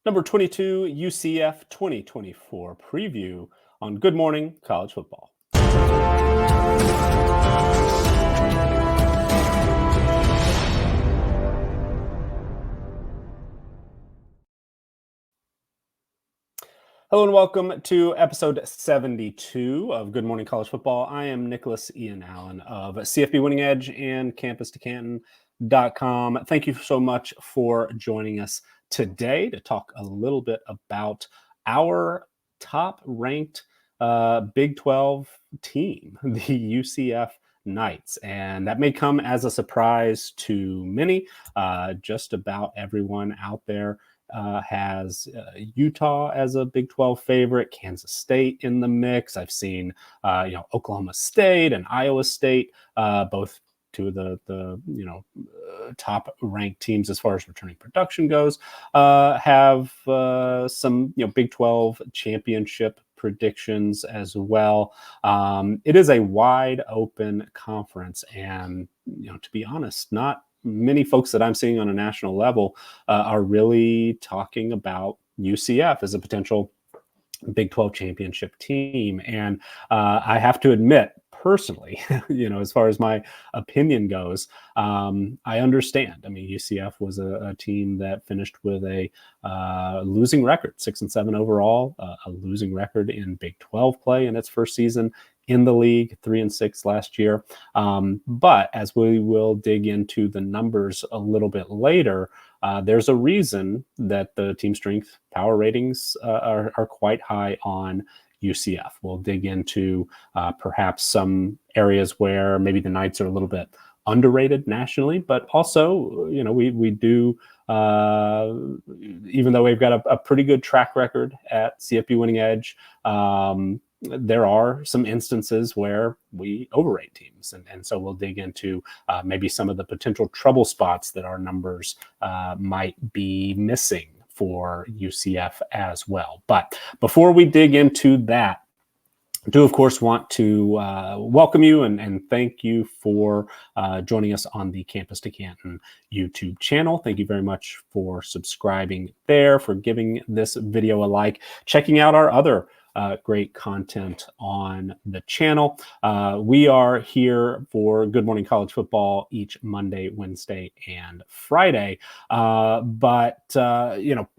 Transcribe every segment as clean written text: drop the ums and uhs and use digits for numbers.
Number 22, UCF 2024 preview on Good Morning College Football. Hello and welcome to episode 72 of Good Morning College Football. I am Nicholas Ian Allen of CFB Winning Edge and CampusToCanton.com. Thank you so much for joining us today to talk a little bit about our top-ranked Big 12 team, the UCF Knights. And that may come as a surprise to many. Just about everyone out there has Utah as a Big 12 favorite, Kansas State in the mix. I've seen, Oklahoma State and Iowa State, both two of the top ranked teams as far as returning production goes, have some Big 12 championship predictions as well. It is a wide open conference, and to be honest, not many folks that I'm seeing on a national level are really talking about UCF as a potential Big 12 championship team. And I have to admit, personally, as far as my opinion goes, I understand. I mean, UCF was a team that finished with a losing record, 6-7 overall, a losing record in Big 12 play in its first season in the league, 3-6 last year. But as we will dig into the numbers a little bit later, there's a reason that the team strength power ratings are quite high on UCF. We'll dig into perhaps some areas where maybe the Knights are a little bit underrated nationally, but also, we do, even though we've got a pretty good track record at CFB Winning Edge, there are some instances where we overrate teams. And so we'll dig into maybe some of the potential trouble spots that our numbers might be missing for UCF as well. But before we dig into that, I do, of course, want to welcome you and thank you for joining us on the Campus to Canton YouTube channel. Thank you very much for subscribing there, for giving this video a like, checking out our other great content on the channel. We are here for Good Morning College Football each Monday, Wednesday, and Friday. But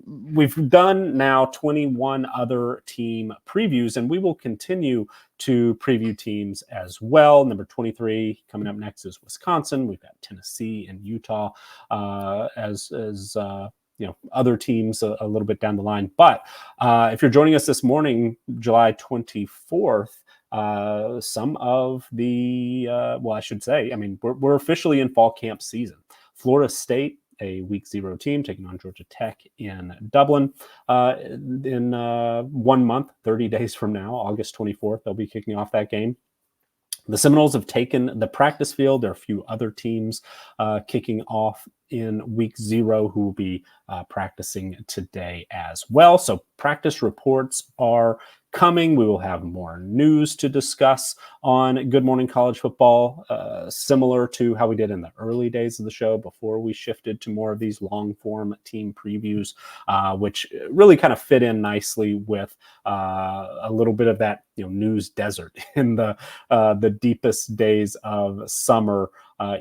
we've done now 21 other team previews, and we will continue to preview teams as well. Number 23 coming up next is Wisconsin. We've got Tennessee and Utah as other teams a little bit down the line. But if you're joining us this morning, July 24th, some of the, we're officially in fall camp season. Florida State, a week 0 team, taking on Georgia Tech in Dublin in 1 month, 30 days from now, August 24th, they'll be kicking off that game. The Seminoles have taken the practice field. There are a few other teams kicking off in week 0 who will be practicing today as well. So practice reports are coming. We will have more news to discuss on Good Morning College Football, similar to how we did in the early days of the show before we shifted to more of these long-form team previews, which really kind of fit in nicely with a little bit of that news desert in the deepest days of summer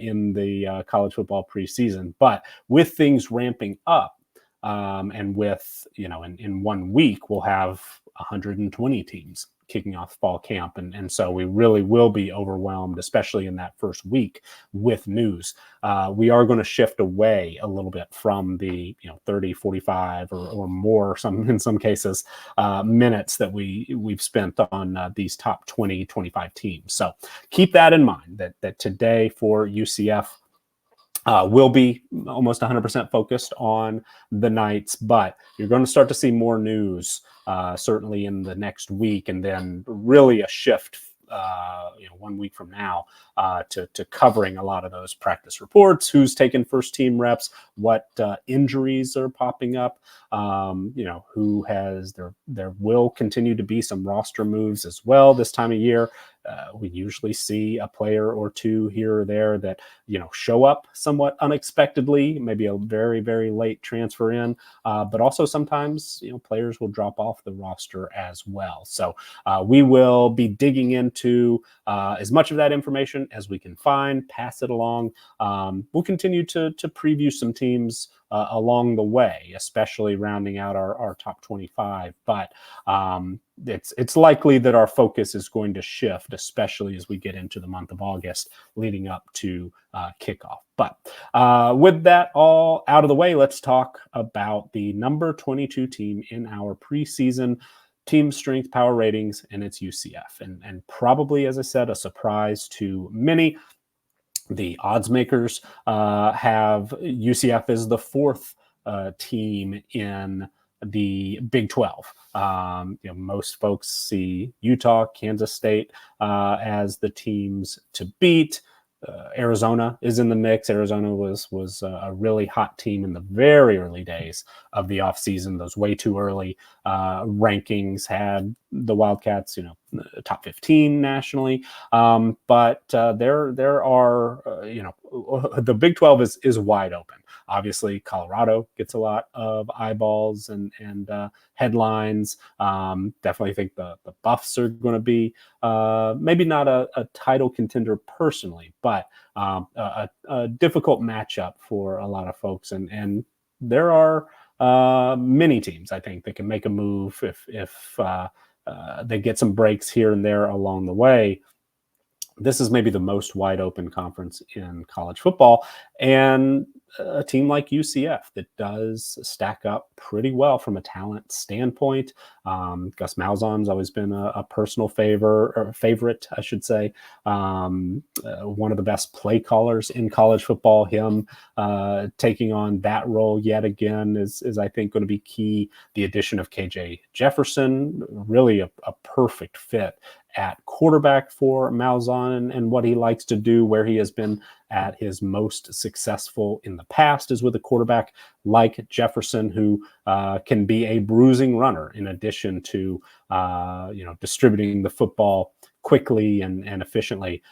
in the college football preseason. But with things ramping up, and with, in 1 week, we'll have 120 teams kicking off fall camp. And so we really will be overwhelmed, especially in that first week with news. We are going to shift away a little bit from the 30, 45 or more, in some cases, minutes that we've spent on these top 20, 25 teams. So keep that in mind, that today for UCF, will be almost 100% focused on the Knights, but you're going to start to see more news certainly in the next week, and then really a shift 1 week from now to covering a lot of those practice reports, who's taking first team reps, what injuries are popping up, who has there will continue to be some roster moves as well this time of year. We usually see a player or two here or there that, show up somewhat unexpectedly, maybe a very, very late transfer in, but also sometimes, players will drop off the roster as well. So we will be digging into as much of that information as we can find, pass it along. We'll continue to preview some teams along the way, especially rounding out our top 25. But it's likely that our focus is going to shift, especially as we get into the month of August leading up to kickoff. But with that all out of the way, let's talk about the number 22 team in our preseason team strength power ratings, and it's UCF. And probably, as I said, a surprise to many. The odds makers have UCF as the fourth team in the Big 12. Most folks see Utah, Kansas State as the teams to beat. Arizona is in the mix. Arizona was a really hot team in the very early days of the offseason. Those way too early rankings had the Wildcats, top 15 nationally. But there are, the Big 12 is wide open. Obviously, Colorado gets a lot of eyeballs and headlines. Definitely think the Buffs are going to be maybe not a title contender personally, but a difficult matchup for a lot of folks. And there are many teams, I think, that can make a move if they get some breaks here and there along the way. This is maybe the most wide open conference in college football, and a team like UCF that does stack up pretty well from a talent standpoint. Gus Malzahn's always been a personal favorite, I should say. One of the best play callers in college football. Him taking on that role yet again is I think going to be key. The addition of KJ Jefferson, really a perfect fit at quarterback for Malzahn and what he likes to do, where he has been at his most successful in the past is with a quarterback like Jefferson, who can be a bruising runner in addition to distributing the football quickly and efficiently.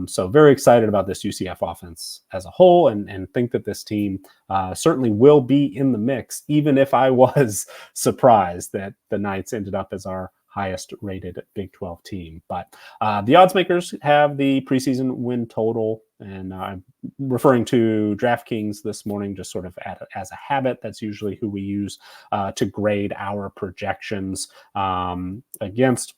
So very excited about this UCF offense as a whole, and think that this team certainly will be in the mix, even if I was surprised that the Knights ended up as our highest rated Big 12 team. But the odds makers have the preseason win total, and I'm referring to DraftKings this morning just sort of as a habit. That's usually who we use to grade our projections against.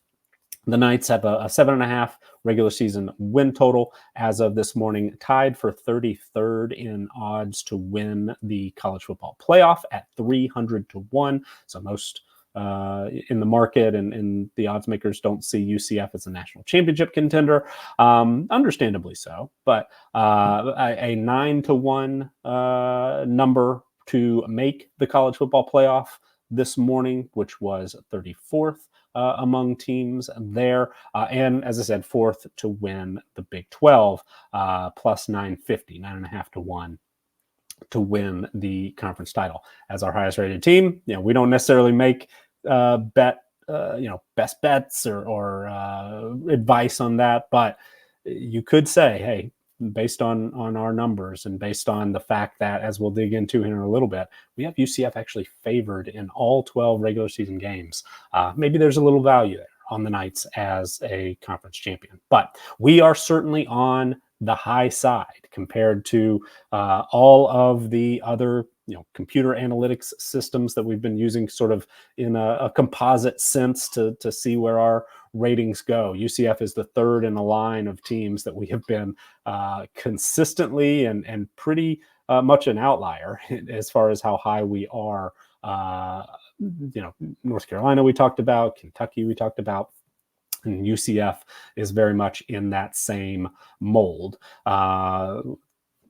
The Knights have a 7.5 regular season win total as of this morning, tied for 33rd in odds to win the college football playoff at 300-1. So most in the market, and the odds makers don't see UCF as a national championship contender, understandably so. But a 9-1 number to make the college football playoff this morning, which was 34th among teams there, and as I said, fourth to win the Big 12, plus 950, 9.5-1. To win the conference title as our highest rated team. We don't necessarily make best bets or advice on that, but you could say, hey, based on our numbers and based on the fact that, as we'll dig into in a little bit, we have UCF actually favored in all 12 regular season games. Maybe there's a little value there on the Knights as a conference champion, but we are certainly on the high side compared to all of the other computer analytics systems that we've been using sort of in a composite sense to see where our ratings go. UCF is the third in a line of teams that we have been consistently and pretty much an outlier as far as how high we are. North Carolina we talked about, Kentucky we talked about, and UCF is very much in that same mold.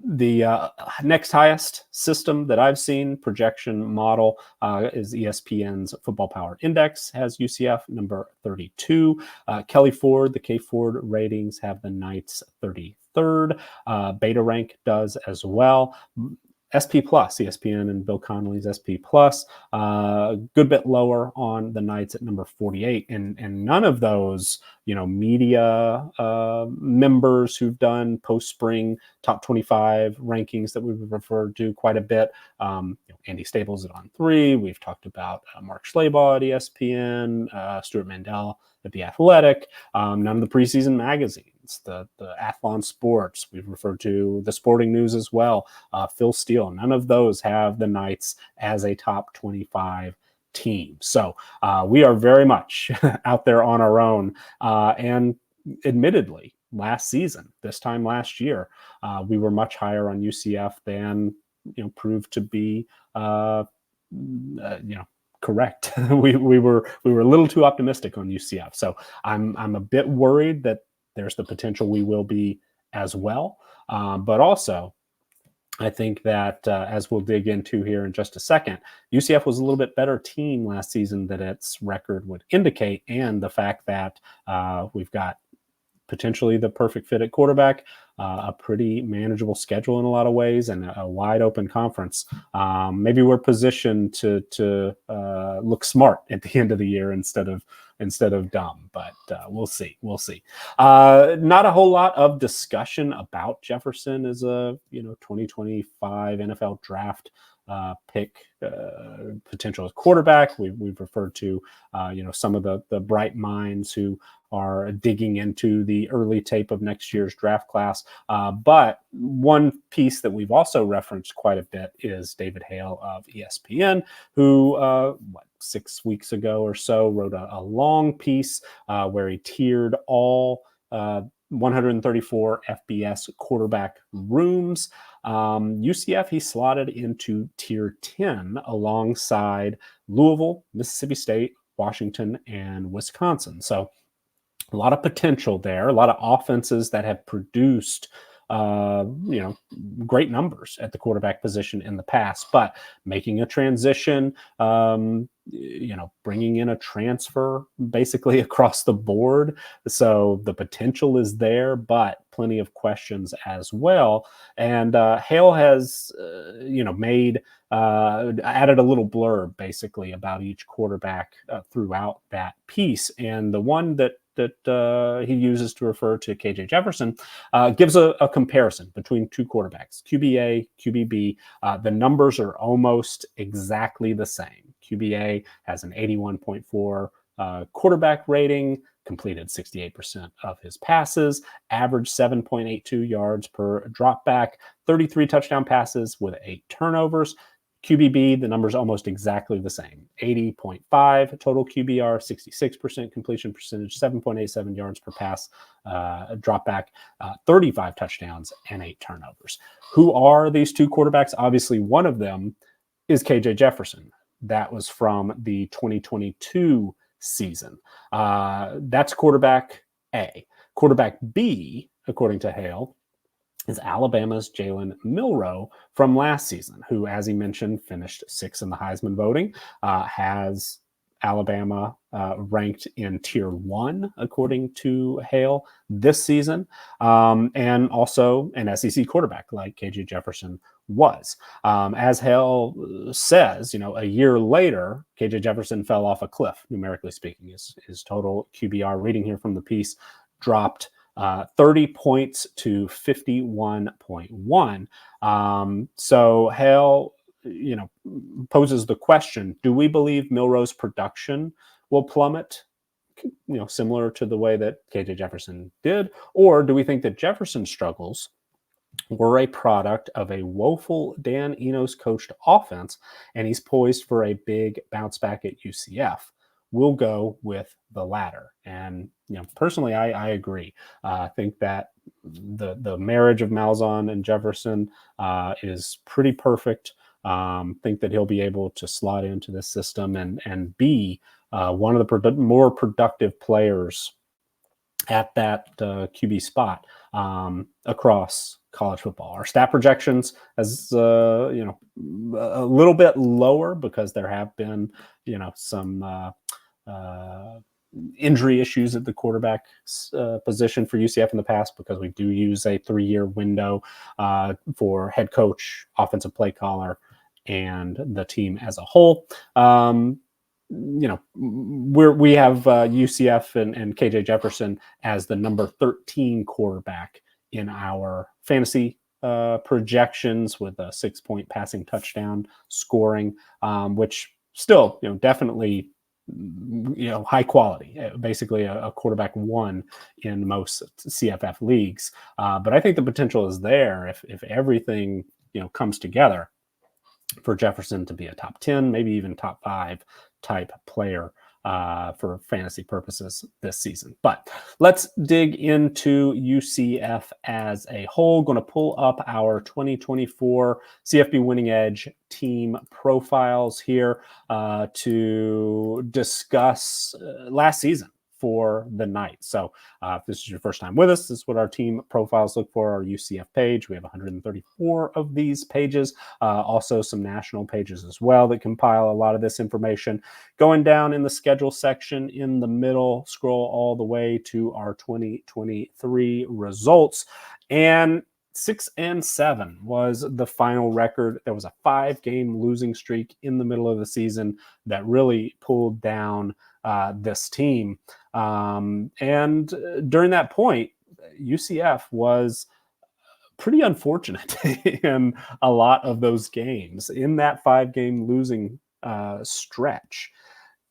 The next highest system that I've seen, projection model, is ESPN's Football Power Index, has UCF number 32. Kelly Ford, the K Ford ratings have the Knights 33rd. Beta Rank does as well. SP Plus, ESPN and Bill Connolly's SP Plus, a good bit lower on the Knights at number 48. And none of those, media members who've done post-spring top 25 rankings that we've referred to quite a bit. Andy Staples at On 3. We've talked about Mark Schlabach at ESPN, Stuart Mandel at The Athletic. None of the preseason magazines, the Athlon Sports. We've referred to the Sporting News as well. Phil Steele. None of those have the Knights as a top 25 team. So we are very much out there on our own. And admittedly, last season, this time last year, we were much higher on UCF than proved to be correct. we were a little too optimistic on UCF. So I'm a bit worried that there's the potential we will be as well. But also, I think that as we'll dig into here in just a second, UCF was a little bit better team last season than its record would indicate. And the fact that we've got potentially the perfect fit at quarterback, a pretty manageable schedule in a lot of ways, and a wide open conference. Maybe we're positioned to look smart at the end of the year instead of dumb, but we'll see. Not a whole lot of discussion about Jefferson as a 2025 NFL draft pick potential as quarterback. We've referred to some of the bright minds who are digging into the early tape of next year's draft class. But one piece that we've also referenced quite a bit is David Hale of ESPN, who 6 weeks ago or so wrote a long piece where he tiered all 134 FBS quarterback rooms. UCF, he slotted into tier 10 alongside Louisville, Mississippi State, Washington, and Wisconsin. So a lot of potential there, a lot of offenses that have produced great numbers at the quarterback position in the past, but making a transition, bringing in a transfer basically across the board. So the potential is there, but plenty of questions as well. And Hale has, added a little blurb basically about each quarterback throughout that piece. And the one that he uses to refer to KJ Jefferson gives a comparison between two quarterbacks, QBA, QBB. The numbers are almost exactly the same. QBA has an 81.4 quarterback rating, completed 68% of his passes, averaged 7.82 yards per dropback, 33 touchdown passes with 8 turnovers. QBB, the number's almost exactly the same. 80.5 total QBR, 66% completion percentage, 7.87 yards per pass, dropback, 35 touchdowns, and 8 turnovers. Who are these two quarterbacks? Obviously, one of them is KJ Jefferson. That was from the 2022 season. That's quarterback A. Quarterback B, according to Hale, is Alabama's Jalen Milroe from last season, who, as he mentioned, finished 6th in the Heisman voting, has Alabama ranked in tier 1, according to Hale, this season, and also an SEC quarterback like KJ Jefferson was. As Hale says, a year later, KJ Jefferson fell off a cliff, numerically speaking. His total QBR, reading here from the piece, dropped 30 points to 51.1. So Hale, poses the question, do we believe Milroe's production will plummet, similar to the way that KJ Jefferson did? Or do we think that Jefferson's struggles were a product of a woeful Dan Enos coached offense, and he's poised for a big bounce back at UCF? We'll go with the latter. And personally, I agree. I think that the marriage of Malzahn and Jefferson is pretty perfect. Think that he'll be able to slot into this system and be one of the more productive players at that QB spot across college football. Our stat projections as a little bit lower because there have been some injury issues at the quarterback position for UCF in the past, because we do use a 3-year window for head coach, offensive play caller, and the team as a whole. We have UCF and KJ Jefferson as the number 13 quarterback in our fantasy projections, with a 6-point passing touchdown scoring, which still, definitely, high quality, basically a quarterback one in most CFF leagues. But I think the potential is there if everything, comes together, for Jefferson to be a top 10, maybe even top 5 type player for fantasy purposes this season. But let's dig into UCF as a whole. Going to pull up our 2024 CFP Winning Edge team profiles here to discuss last season for the Knights. So if this is your first time with us, this is what our team profiles look for, our UCF page. We have 134 of these pages, also some national pages as well that compile a lot of this information. Going down in the schedule section in the middle, scroll all the way to our 2023 results. And 6-7 was the final record. There was a 5-game losing streak in the middle of the season that really pulled down this team. And during that point, UCF was pretty unfortunate in a lot of those games. In that 5-game losing stretch,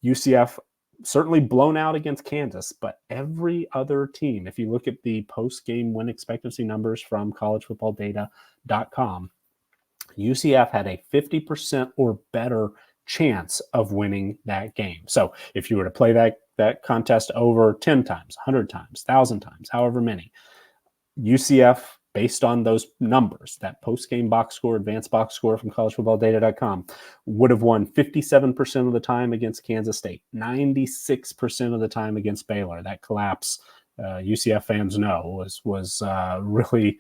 UCF certainly blown out against Kansas, but every other team, if you look at the post-game win expectancy numbers from collegefootballdata.com, UCF had a 50% or better chance of winning that game. So if you were to play that contest over 10 times, 100 times, 1,000 times, however many, UCF, based on those numbers, that post-game box score, advanced box score from collegefootballdata.com, would have won 57% of the time against Kansas State, 96% of the time against Baylor. That collapse, UCF fans know, was really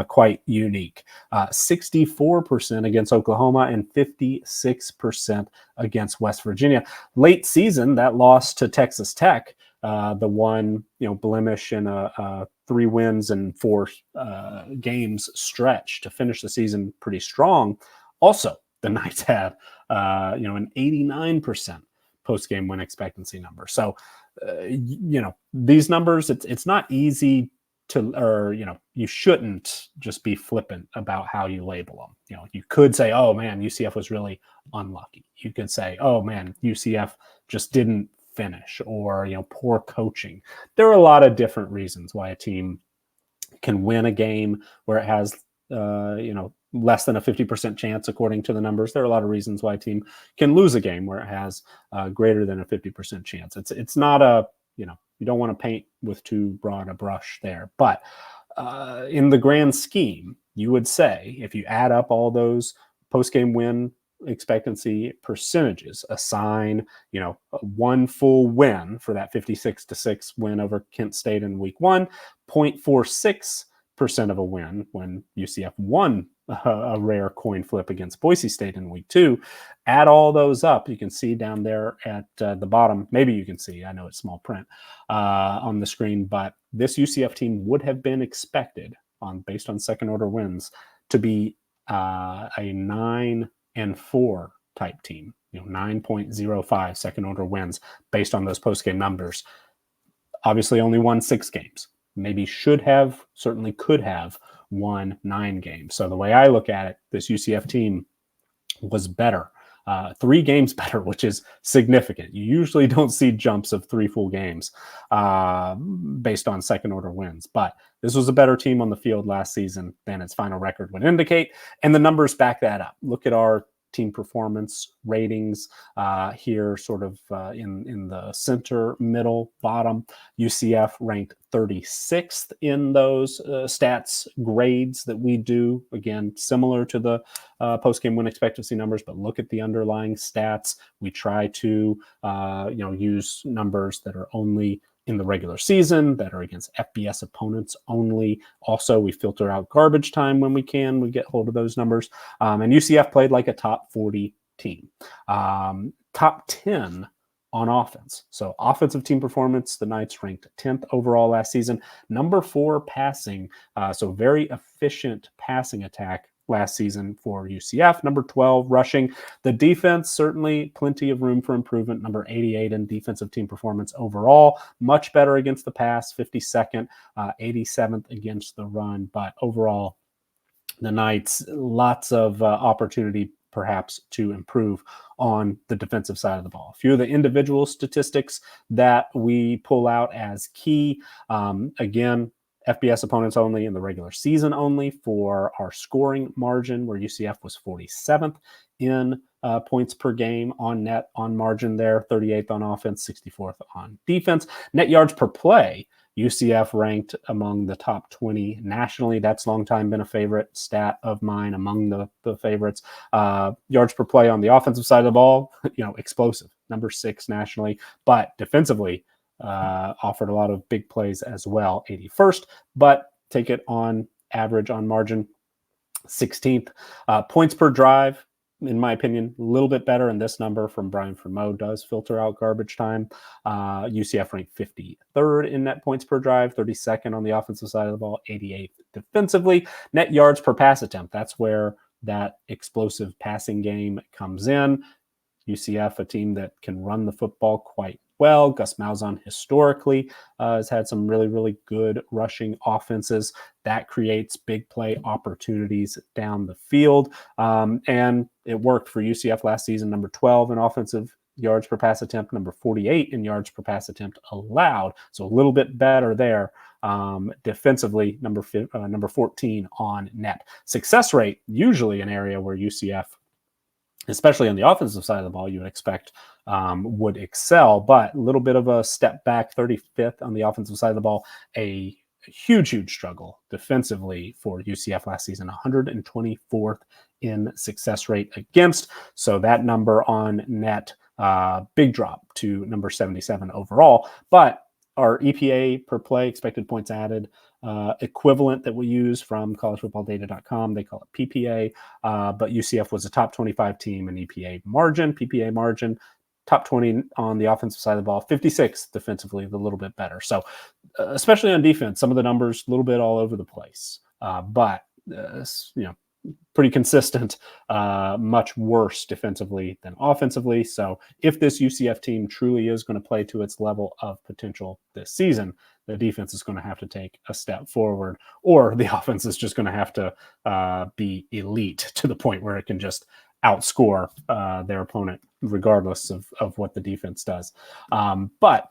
quite unique. 64% against Oklahoma and 56% against West Virginia. Late season, that loss to Texas Tech, the one blemish in a 3 wins and 4 games stretch to finish the season pretty strong. Also, the Knights had an 89% post-game win expectancy number. So these numbers, it's not easy to, or you shouldn't just be flippant about how you label them. You could say, oh man, UCF was really unlucky. You could say, oh man, UCF just didn't finish, or poor coaching. There are a lot of different reasons why a team can win a game where it has less than a 50% chance according to the numbers. There are a lot of reasons why a team can lose a game where it has greater than a 50% chance. It's not a you don't want to paint with too broad a brush there, but in the grand scheme, you would say, if you add up all those post-game win expectancy percentages, assign one full win for that 56-6 win over Kent State in week 1, 0.46% of a win when UCF won a rare coin flip against Boise State in week 2. Add all those up, you can see down there at the bottom, maybe you can see, I know it's small print on the screen, but this UCF team would have been expected, based on second order wins, to be a 9-4 type team, 9.05 second order wins based on those post-game numbers. Obviously only won 6 games. Maybe should have, certainly could have won 9 games. So the way I look at it, this UCF team was better, 3 games better, which is significant. You usually don't see jumps of 3 full games based on second order wins, but this was a better team on the field last season than its final record would indicate, and the numbers back that up. Look at our team performance ratings here, sort of in the center, middle, bottom. UCF ranked 36th in those stats grades that we do. Again, similar to the post-game win expectancy numbers, but look at the underlying stats. We try to use numbers that are only in the regular season, that are against FBS opponents only. Also, we filter out garbage time when we can. We get hold of those numbers. And UCF played like a top 40 team. Top 10 on offense. So offensive team performance, the Knights ranked 10th overall last season, number 4 passing. So very efficient passing attack last season for UCF, number 12 rushing. The defense, certainly plenty of room for improvement, number 88 in defensive team performance overall, much better against the pass, 52nd, 87th against the run, but overall the Knights, lots of opportunity perhaps to improve on the defensive side of the ball. A few of the individual statistics that we pull out as key, again, FBS opponents only in the regular season only for our scoring margin, where UCF was 47th in points per game on net, on margin there, 38th on offense, 64th on defense. Net yards per play, UCF ranked among the top 20 nationally. That's long time been a favorite stat of mine, among the favorites. Yards per play on the offensive side of the ball, explosive, number 6 nationally, but defensively offered a lot of big plays as well, 81st, but take it on average on margin, 16th. Points per drive, in my opinion, a little bit better, and this number from Brian Fremeau does filter out garbage time. UCF ranked 53rd in net points per drive, 32nd on the offensive side of the ball, 88th defensively. Net yards per pass attempt, that's where that explosive passing game comes in. UCF, a team that can run the football quite well. Gus Malzahn historically has had some really, really good rushing offenses that creates big play opportunities down the field. And it worked for UCF last season, number 12 in offensive yards per pass attempt, number 48 in yards per pass attempt allowed. So a little bit better there. Defensively, number 14 on net. Success rate, usually an area where UCF, especially on the offensive side of the ball, you would expect would excel, but a little bit of a step back, 35th on the offensive side of the ball, a huge struggle defensively for UCF last season, 124th in success rate against. So that number on net, big drop to number 77 overall, but our EPA per play, expected points added, equivalent that we use from collegefootballdata.com. They call it PPA, but UCF was a top 25 team in PPA margin, top 20 on the offensive side of the ball, 56 defensively, a little bit better. So especially on defense, some of the numbers a little bit all over the place, but pretty consistent, much worse defensively than offensively. So if this UCF team truly is going to play to its level of potential this season, the defense is going to have to take a step forward, or the offense is just going to have to be elite to the point where it can just outscore their opponent regardless of what the defense does. But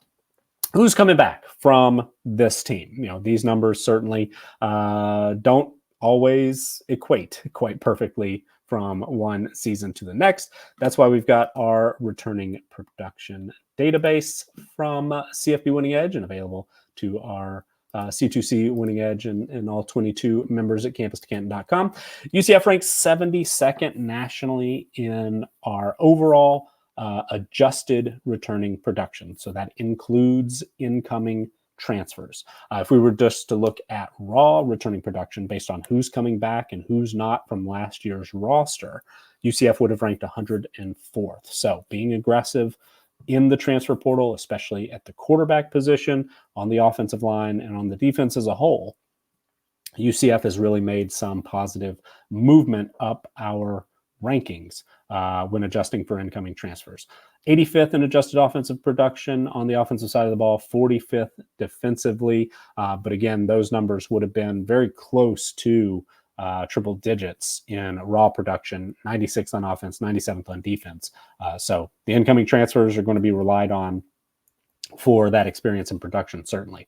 who's coming back from this team? These numbers certainly don't always equate quite perfectly from one season to the next. That's why we've got our returning production database from CFB Winning Edge and available to our C2C Winning Edge and all 22 members at campus2canton.com. UCF ranks 72nd nationally in our overall adjusted returning production. So that includes incoming transfers. If we were just to look at raw returning production based on who's coming back and who's not from last year's roster, UCF would have ranked 104th. So being aggressive in the transfer portal, especially at the quarterback position, on the offensive line, and on the defense as a whole, UCF has really made some positive movement up our rankings when adjusting for incoming transfers. 85th in adjusted offensive production on the offensive side of the ball, 45th defensively. But again, those numbers would have been very close to triple digits in raw production, 96th on offense, 97th on defense. So the incoming transfers are going to be relied on for that experience in production, certainly.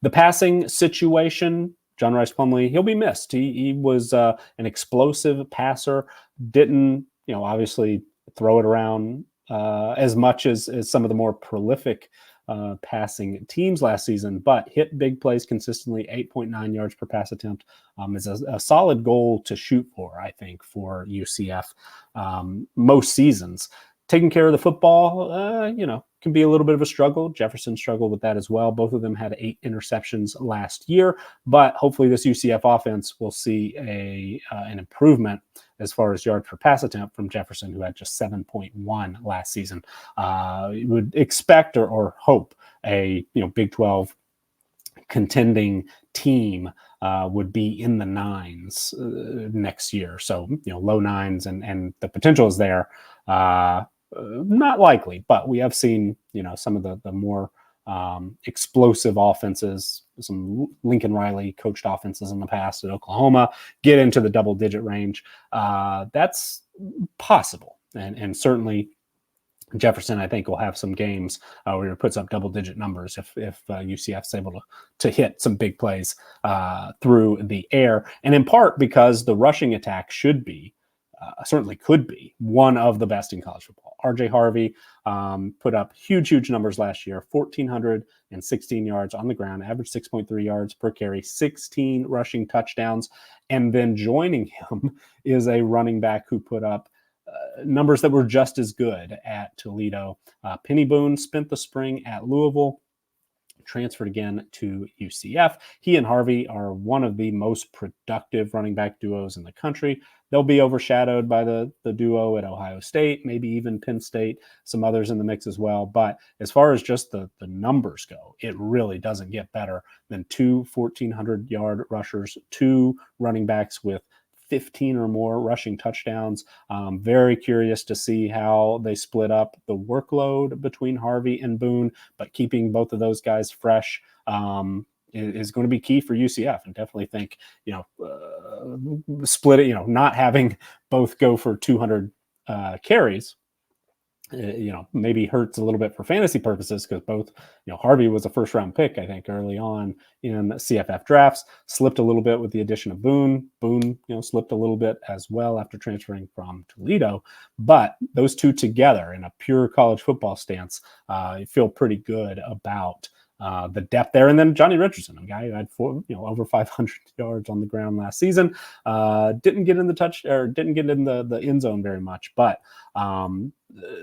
The passing situation, John Rice Plumlee, he'll be missed. He was an explosive passer, didn't, obviously throw it around as much as some of the more prolific passing teams last season, but hit big plays consistently. 8.9 yards per pass attempt is a solid goal to shoot for, I think, for UCF most seasons. taking care of the football, can be a little bit of a struggle. Jefferson struggled with that as well. Both of them had 8 interceptions last year, but hopefully this UCF offense will see an improvement as far as yards per pass attempt from Jefferson, who had just 7.1 last season. You would expect or hope a Big 12 contending team would be in the 9s next year. So, low 9s, and the potential is there. Not likely, but we have seen, some of the more explosive offenses, some Lincoln Riley coached offenses in the past at Oklahoma, get into the double-digit range. That's possible, and certainly Jefferson, I think, will have some games where he puts up double-digit numbers if UCF's able to hit some big plays through the air, and in part because the rushing attack certainly could be one of the best in college football. R.J. Harvey put up huge numbers last year, 1,416 yards on the ground, average 6.3 yards per carry, 16 rushing touchdowns, and then joining him is a running back who put up numbers that were just as good at Toledo. Penny Boone spent the spring at Louisville, transferred again to UCF. He and Harvey are one of the most productive running back duos in the country. They'll be overshadowed by the duo at Ohio State, maybe even Penn State, some others in the mix as well. But as far as just the numbers go, it really doesn't get better than 2 1,400-yard rushers, 2 running backs with 15 or more rushing touchdowns. Very curious to see how they split up the workload between Harvey and Boone, but keeping both of those guys fresh is going to be key for UCF, and definitely think, split it, not having both go for 200 carries, maybe hurts a little bit for fantasy purposes, because both, Harvey was a first-round pick, I think, early on in CFF drafts, slipped a little bit with the addition of Boone. Boone, slipped a little bit as well after transferring from Toledo. But those two together in a pure college football stance, you feel pretty good about the depth there. And then Johnny Richardson, a guy who had over 500 yards on the ground last season, didn't get in the end zone very much, but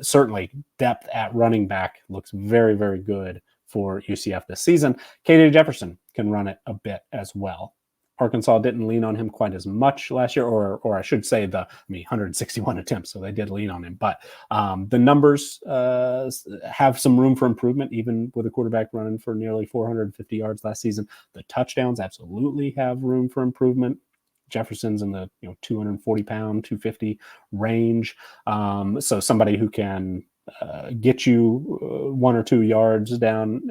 certainly depth at running back looks very, very good for UCF this season. KJ Jefferson can run it a bit as well. Arkansas didn't lean on him quite as much last year, or I should say 161 attempts, so they did lean on him. But the numbers have some room for improvement, even with a quarterback running for nearly 450 yards last season. The touchdowns absolutely have room for improvement. Jefferson's in the 240-pound, 250 range, so somebody who can get you 1 or 2 yards down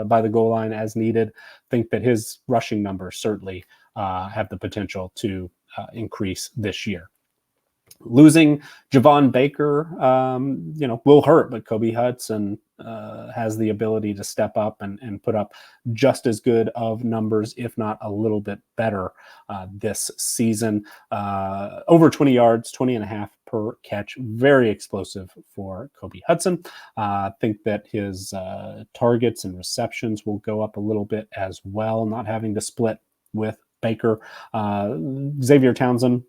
by the goal line as needed. Think that his rushing numbers certainly have the potential to increase this year. Losing Javon Baker, will hurt, but Kobe Hudson has the ability to step up and put up just as good of numbers, if not a little bit better this season. Over 20 yards, 20.5 per catch, very explosive for Kobe Hudson. I think that his targets and receptions will go up a little bit as well, not having to split with Baker. Xavier Townsend,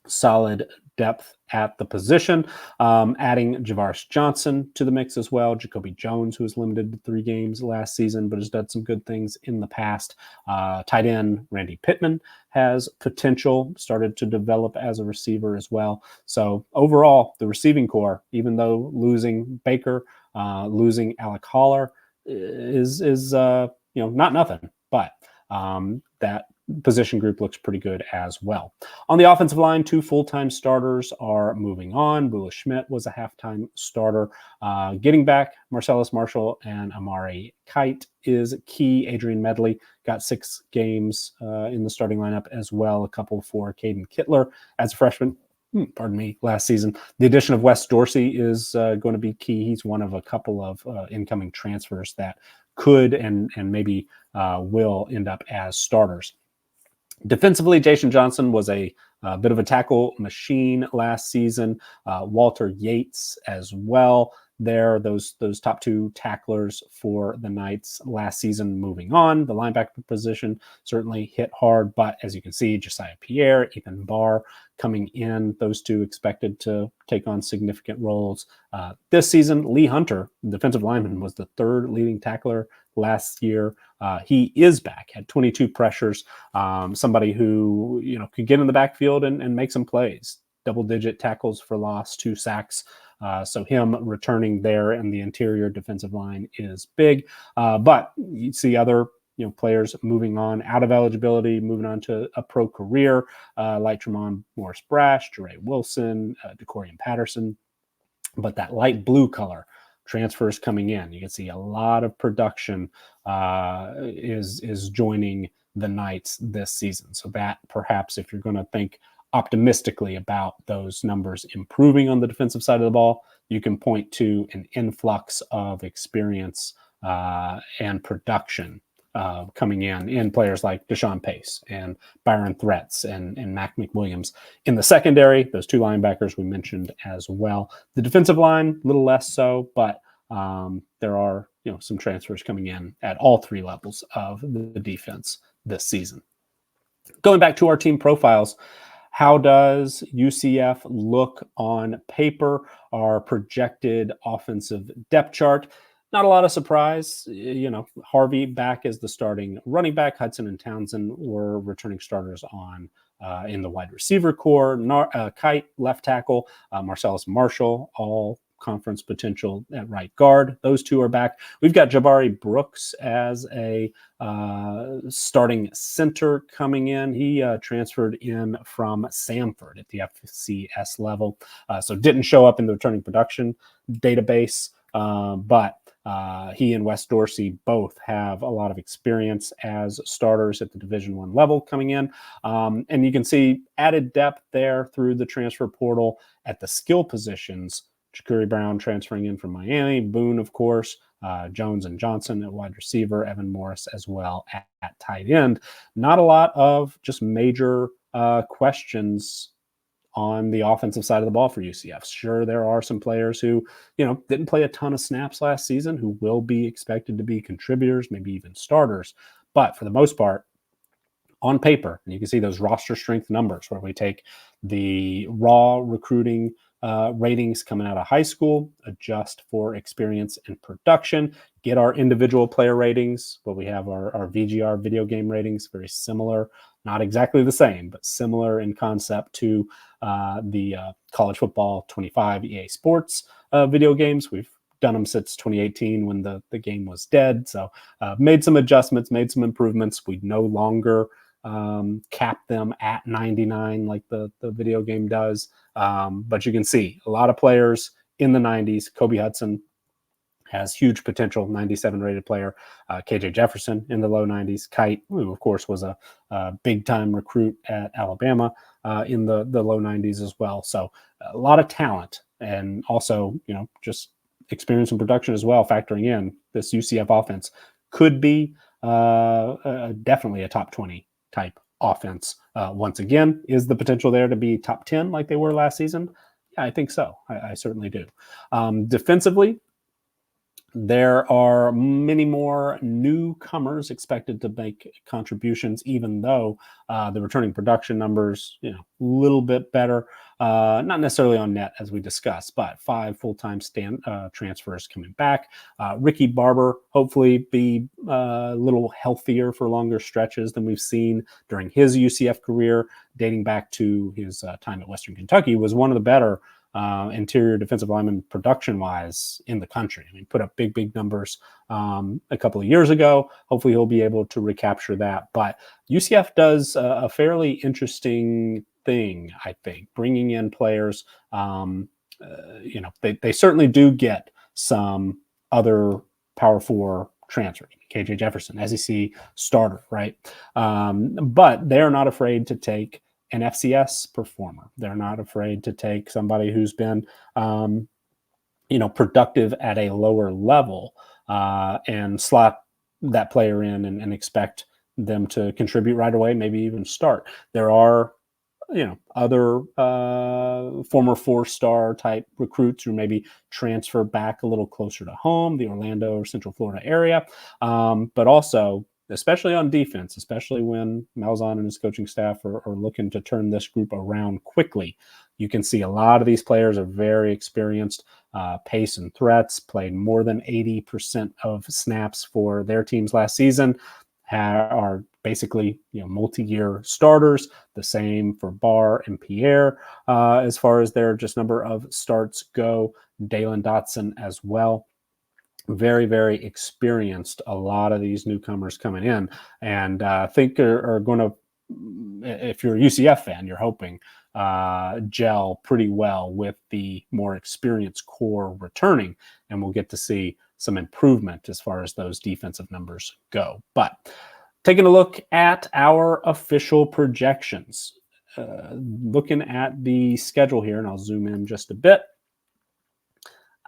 solid depth at the position. Adding Javaris Johnson to the mix as well. Jacoby Jones, who was limited to 3 games last season, but has done some good things in the past. Tight end Randy Pittman has potential, started to develop as a receiver as well. So overall, the receiving core, even though losing Baker, losing Alec Holler is not nothing, but that position group looks pretty good as well. On the offensive line, 2 full-time starters are moving on. Bula Schmidt was a halftime starter. Getting back Marcellus Marshall and Amari Kite is key. Adrian Medley got 6 games in the starting lineup as well, a couple for Caden Kittler as a freshman. Last season. The addition of Wes Dorsey is going to be key. He's one of a couple of incoming transfers that could and maybe will end up as starters. Defensively, Jason Johnson was a bit of a tackle machine last season. Walter Yates as well. there, those top two tacklers for the Knights last season moving on. The linebacker position certainly hit hard, but as you can see, Josiah Pierre, Ethan Barr coming in, those two expected to take on significant roles. This season, Lee Hunter, defensive lineman, was the third leading tackler last year. He is back, had 22 pressures, somebody who, could get in the backfield and make some plays. Double-digit tackles for loss, 2 sacks. So him returning there in the interior defensive line is big. But you see other players moving on out of eligibility, moving on to a pro career, like Tremont Morris-Brash, Jeray Wilson, DeCorian Patterson. But that light blue color, transfers coming in. You can see a lot of production is joining the Knights this season. So that perhaps, if you're going to think optimistically about those numbers improving on the defensive side of the ball, you can point to an influx of experience and production coming in players like Deshaun Pace and Byron Threats and Mac McWilliams. In the secondary, those 2 linebackers we mentioned as well. The defensive line, a little less so, but there are some transfers coming in at all 3 levels of the defense this season. Going back to our team profiles, how does UCF look on paper? Our projected offensive depth chart. Not a lot of surprise. Harvey back as the starting running back. Hudson and Townsend were returning starters in the wide receiver core. Kite, left tackle. Marcellus Marshall, all conference potential at right guard. Those 2 are back. We've got Jabari Brooks as a starting center coming in. He transferred in from Samford at the FCS level, so didn't show up in the returning production database, but he and Wes Dorsey both have a lot of experience as starters at the Division I level coming in. And you can see added depth there through the transfer portal at the skill positions. Shakuri Brown transferring in from Miami, Boone, of course, Jones and Johnson at wide receiver, Evan Morris as well at tight end. Not a lot of just major questions on the offensive side of the ball for UCF. Sure, there are some players who, didn't play a ton of snaps last season who will be expected to be contributors, maybe even starters. But for the most part, on paper, and you can see those roster strength numbers where we take the raw recruiting ratings coming out of high school, adjust for experience and production, get our individual player ratings, but we have our VGR video game ratings, very similar, not exactly the same, but similar in concept to the College Football 25 EA Sports video games. We've done them since 2018 when the game was dead. So made some adjustments, made some improvements. We no longer cap them at 99 like the video game does. But you can see a lot of players in the 90s. Kobe Hudson has huge potential, 97 rated player. KJ Jefferson in the low 90s. Kite, who of course was a big time recruit at Alabama, in the low 90s as well. So a lot of talent, and also, just experience and production as well, factoring in this UCF offense could be definitely a top 20 type offense. Once again, is the potential there to be top 10 like they were last season? Yeah, I think so. I certainly do. Defensively, there are many more newcomers expected to make contributions, even though the returning production numbers, a little bit better. Not necessarily on net, as we discussed, but 5 full-time transfers coming back. Ricky Barber, hopefully be a little healthier for longer stretches than we've seen during his UCF career, dating back to his time at Western Kentucky, was one of the better interior defensive lineman production-wise in the country. I mean, put up big numbers a couple of years ago. Hopefully he'll be able to recapture that. But UCF does a fairly interesting thing, I think, bringing in players. They certainly do get some other Power 4 transfers. KJ Jefferson, SEC starter, right? But they're not afraid to take an FCS performer. They're not afraid to take somebody who's been, productive at a lower level and slot that player in and expect them to contribute right away, maybe even start. There are other former four-star type recruits who maybe transfer back a little closer to home, the Orlando or Central Florida area, but also, especially on defense, especially when Malzahn and his coaching staff are looking to turn this group around quickly. You can see a lot of these players are very experienced, pace and threats, played more than 80% of snaps for their teams last season, are basically multi-year starters. The same for Barr and Pierre as far as their just number of starts go. Dalen Dotson as well. Very, very experienced. A lot of these newcomers coming in, and I think are going to, if you're a UCF fan, you're hoping gel pretty well with the more experienced core returning, and we'll get to see some improvement as far as those defensive numbers go. But taking a look at our official projections, looking at the schedule here, and I'll zoom in just a bit.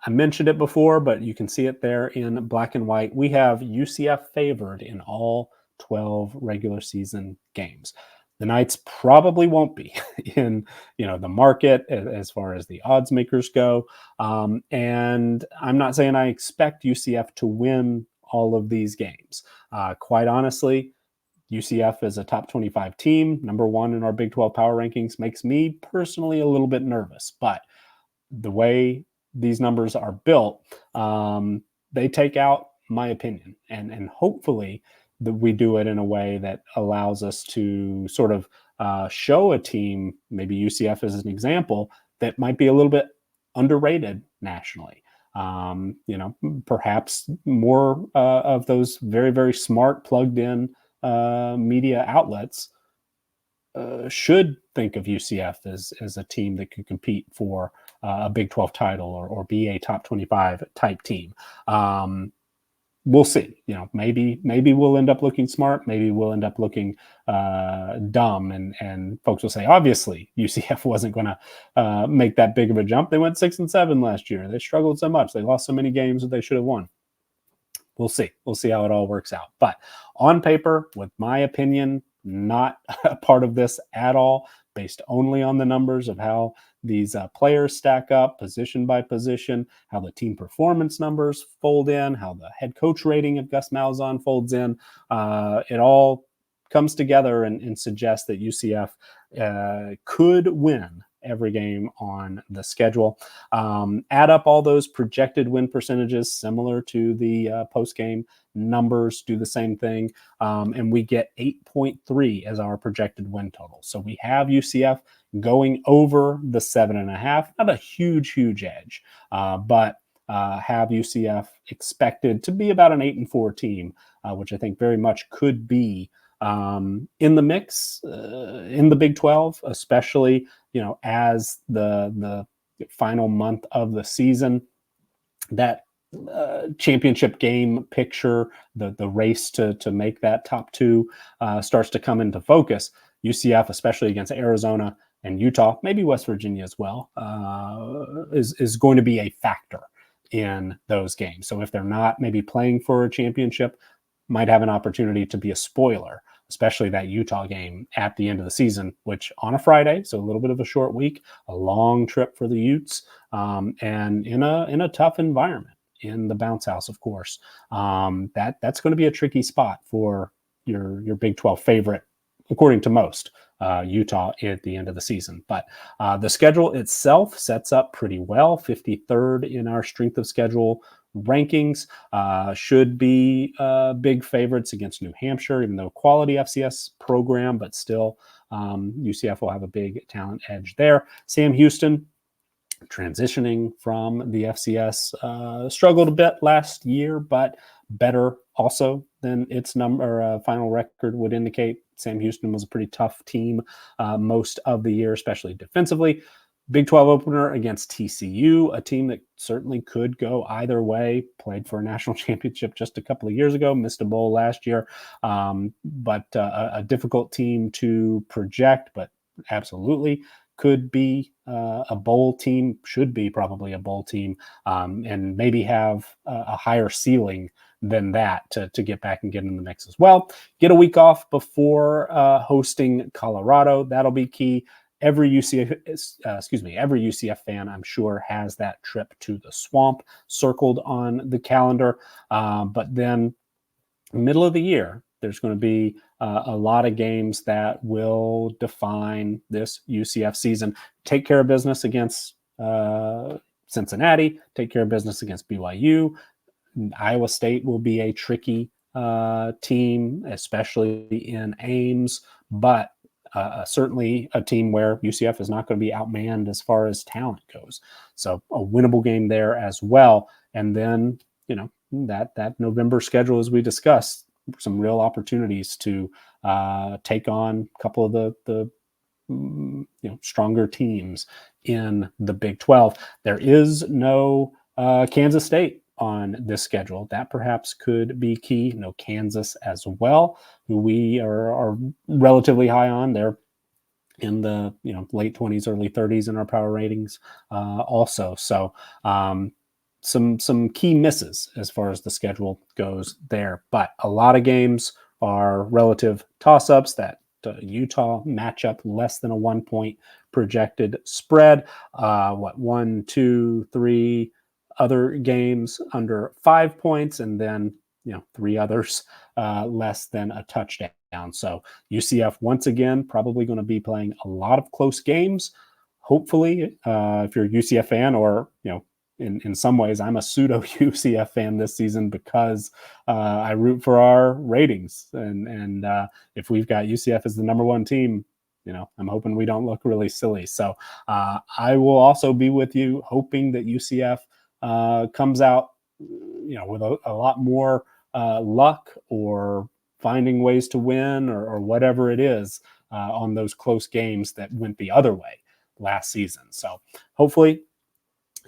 I mentioned it before, but you can see it there in black and white. We have UCF favored in all 12 regular season games. The Knights probably won't be in the market as far as the odds makers go. And I'm not saying I expect UCF to win all of these games. Quite honestly, UCF is a top 25 team, number one in our Big 12 power rankings, makes me personally a little bit nervous. But the way these numbers are built, they take out my opinion, and hopefully that we do it in a way that allows us to sort of show a team, maybe UCF as an example, that might be a little bit underrated nationally. Perhaps more of those very, very smart plugged in media outlets should think of UCF as a team that could compete for a Big 12 title or be a top 25 type team. We'll see. Maybe we'll end up looking smart. Maybe we'll end up looking dumb, and folks will say, obviously, UCF wasn't going to make that big of a jump. They went 6-7 last year. They struggled so much. They lost so many games that they should have won. We'll see. We'll see how it all works out. But on paper, with my opinion, not a part of this at all, based only on the numbers of how these players stack up position by position, how the team performance numbers fold in, how the head coach rating of Gus Malzahn folds in. It all comes together and suggests that UCF could win every game on the schedule. Add up all those projected win percentages, similar to the post-game numbers, do the same thing, and we get 8.3 as our projected win total. So we have UCF going over the 7.5. Not a huge edge, but have UCF expected to be about an 8-4 team, which I think very much could be in the mix in the Big 12, especially as the final month of the season, that championship game picture, the race to make that top two starts to come into focus. UCF, especially against Arizona and Utah, maybe West Virginia as well, is going to be a factor in those games. So if they're not maybe playing for a championship, might have an opportunity to be a spoiler, especially that Utah game at the end of the season, which on a Friday, so a little bit of a short week, a long trip for the Utes, and in a tough environment in the bounce house, of course. That's going to be a tricky spot for your Big 12 favorite, according to most, Utah at the end of the season. But the schedule itself sets up pretty well. 53rd in our strength of schedule rankings, should be big favorites against New Hampshire, even though quality FCS program, but still UCF will have a big talent edge there. Sam Houston, transitioning from the FCS, struggled a bit last year, but better also than its final record would indicate. Sam Houston was a pretty tough team most of the year, especially defensively. Big 12 opener against TCU, a team that certainly could go either way, played for a national championship just a couple of years ago, missed a bowl last year, but a difficult team to project, but absolutely could be a bowl team, should be probably a bowl team, and maybe have a higher ceiling than that to get back and get in the mix as well. Get a week off before hosting Colorado. That'll be key. every UCF fan, I'm sure, has that trip to the Swamp circled on the calendar. But then middle of the year, there's going to be a lot of games that will define this UCF season. Take care of business against Cincinnati, take care of business against BYU. Iowa State will be a tricky team, especially in Ames, but certainly a team where UCF is not going to be outmanned as far as talent goes. So a winnable game there as well. And then, that November schedule, as we discussed, some real opportunities to take on a couple of the stronger teams in the Big 12. There is no Kansas State on this schedule. That perhaps could be key. No Kansas as well, who we are relatively high on. They're in the late 20s, early 30s in our power ratings also. So some key misses as far as the schedule goes there. But a lot of games are relative toss-ups. That Utah matchup less than a 1 point projected spread. 1, 2, 3 other games under 5 points, and then 3 others less than a touchdown. So UCF once again probably going to be playing a lot of close games. Hopefully, if you're a UCF fan, or in some ways, I'm a pseudo UCF fan this season because I root for our ratings, and if we've got UCF as the number 1 team, I'm hoping we don't look really silly. So I will also be with you, hoping that UCF comes out, with a lot more luck, or finding ways to win, or whatever it is on those close games that went the other way last season. So hopefully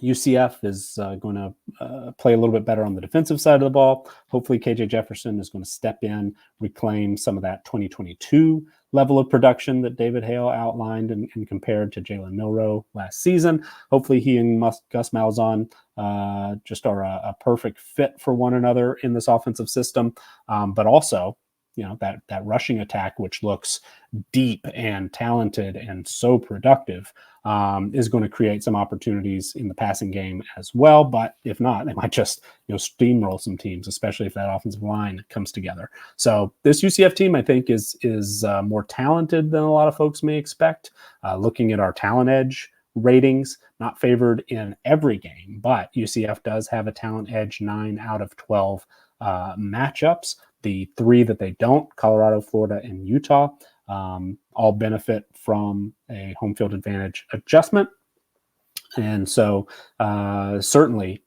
UCF is going to play a little bit better on the defensive side of the ball. Hopefully KJ Jefferson is going to step in, reclaim some of that 2022 level of production that David Hale outlined and compared to Jalen Milroe last season. Hopefully he and Gus Malzahn just are a perfect fit for one another in this offensive system. But also, that rushing attack, which looks deep and talented and so productive, is going to create some opportunities in the passing game as well. But if not, they might just steamroll some teams, especially if that offensive line comes together. So this UCF team, I think, is more talented than a lot of folks may expect. Looking at our talent edge ratings, not favored in every game, but UCF does have a talent edge 9 out of 12 matchups. The 3 that they don't, Colorado, Florida, and Utah, all benefit from a home field advantage adjustment. And so certainly,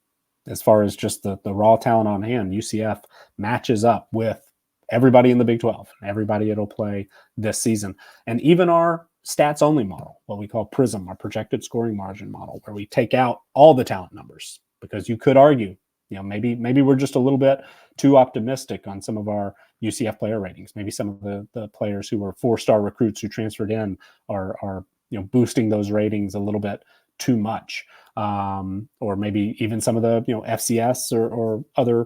as far as just the raw talent on hand, UCF matches up with everybody in the Big 12, everybody it'll play this season. And even our stats only model, what we call PRISM, our projected scoring margin model, where we take out all the talent numbers, because you could argue, maybe we're just a little bit too optimistic on some of our UCF player ratings. Maybe some of the players who were 4-star recruits who transferred in are boosting those ratings a little bit too much, or maybe even some of the FCS or other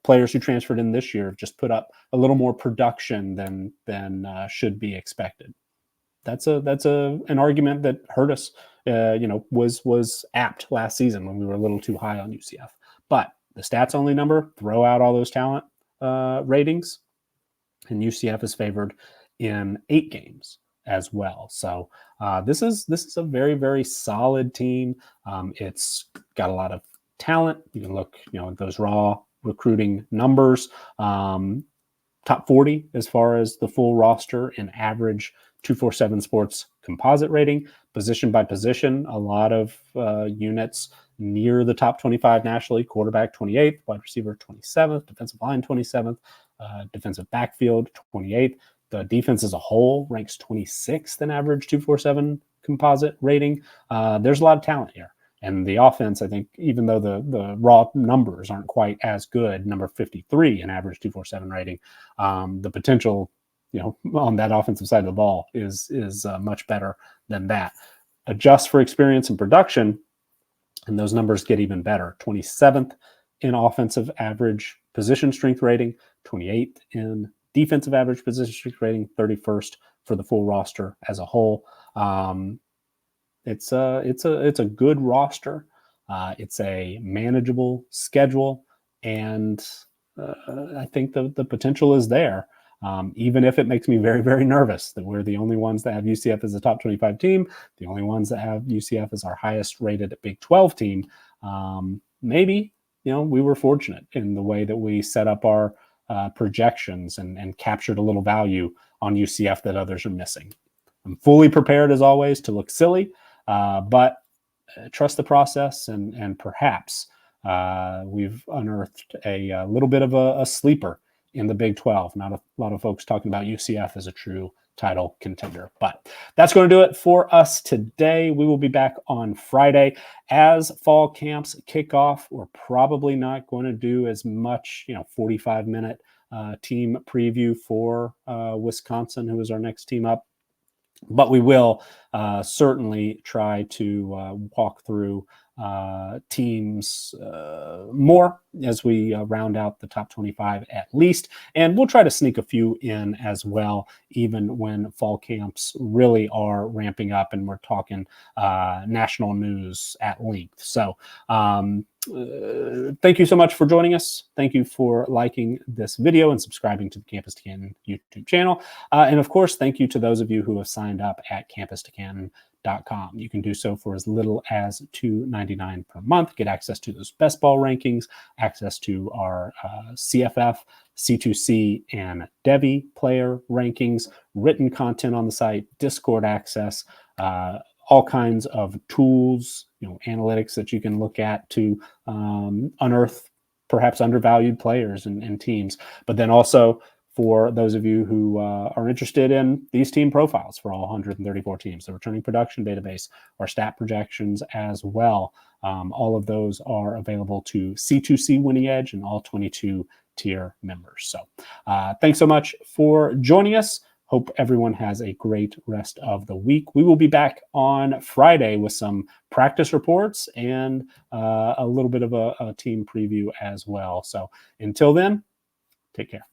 players who transferred in this year just put up a little more production than should be expected. That's an argument that hurt us. Was apt last season when we were a little too high on UCF. But the stats only number, throw out all those talent ratings, and UCF is favored in 8 games as well. So this is a very, very solid team. It's got a lot of talent. You can look at those raw recruiting numbers. Top 40 as far as the full roster in average 247 Sports composite rating, position by position, a lot of units near the top 25 nationally. Quarterback 28th, wide receiver 27th, defensive line 27th, defensive backfield 28th. The defense as a whole ranks 26th in average 247 composite rating. There's a lot of talent here. And the offense, I think, even though the raw numbers aren't quite as good, number 53 in average 247 rating, the potential, on that offensive side of the ball is much better than that. Adjust for experience and production, and those numbers get even better. 27th in offensive average position strength rating, 28th in defensive average position strength rating, 31st for the full roster as a whole. It's a good roster. It's a manageable schedule, and I think the potential is there. Even if it makes me very, very nervous that we're the only ones that have UCF as a top 25 team, the only ones that have UCF as our highest rated Big 12 team. Maybe, we were fortunate in the way that we set up our projections and captured a little value on UCF that others are missing. I'm fully prepared, as always, to look silly, but trust the process, and perhaps we've unearthed a little bit of a sleeper in the Big 12. Not a lot of folks talking about UCF as a true title contender. But that's going to do it for us today. We will be back on Friday. As fall camps kick off, we're probably not going to do as much, 45-minute team preview for Wisconsin, who is our next team up. But we will certainly try to walk through teams more as we round out the top 25 at least. And we'll try to sneak a few in as well, even when fall camps really are ramping up and we're talking national news at length. So thank you so much for joining us. Thank you for liking this video and subscribing to the Campus to Canton YouTube channel. And of course, thank you to those of you who have signed up at campustocanton.com. You can do so for as little as $2.99 per month. Get access to those best ball rankings, access to our CFF, C2C, and Devi player rankings, written content on the site, Discord access, all kinds of tools, analytics that you can look at to unearth perhaps undervalued players and teams. But then also for those of you who are interested in these team profiles for all 134 teams, the returning production database, our stat projections as well. All of those are available to C2C Winning Edge and all 22 tier members. So thanks so much for joining us. Hope everyone has a great rest of the week. We will be back on Friday with some practice reports and a little bit of a team preview as well. So until then, take care.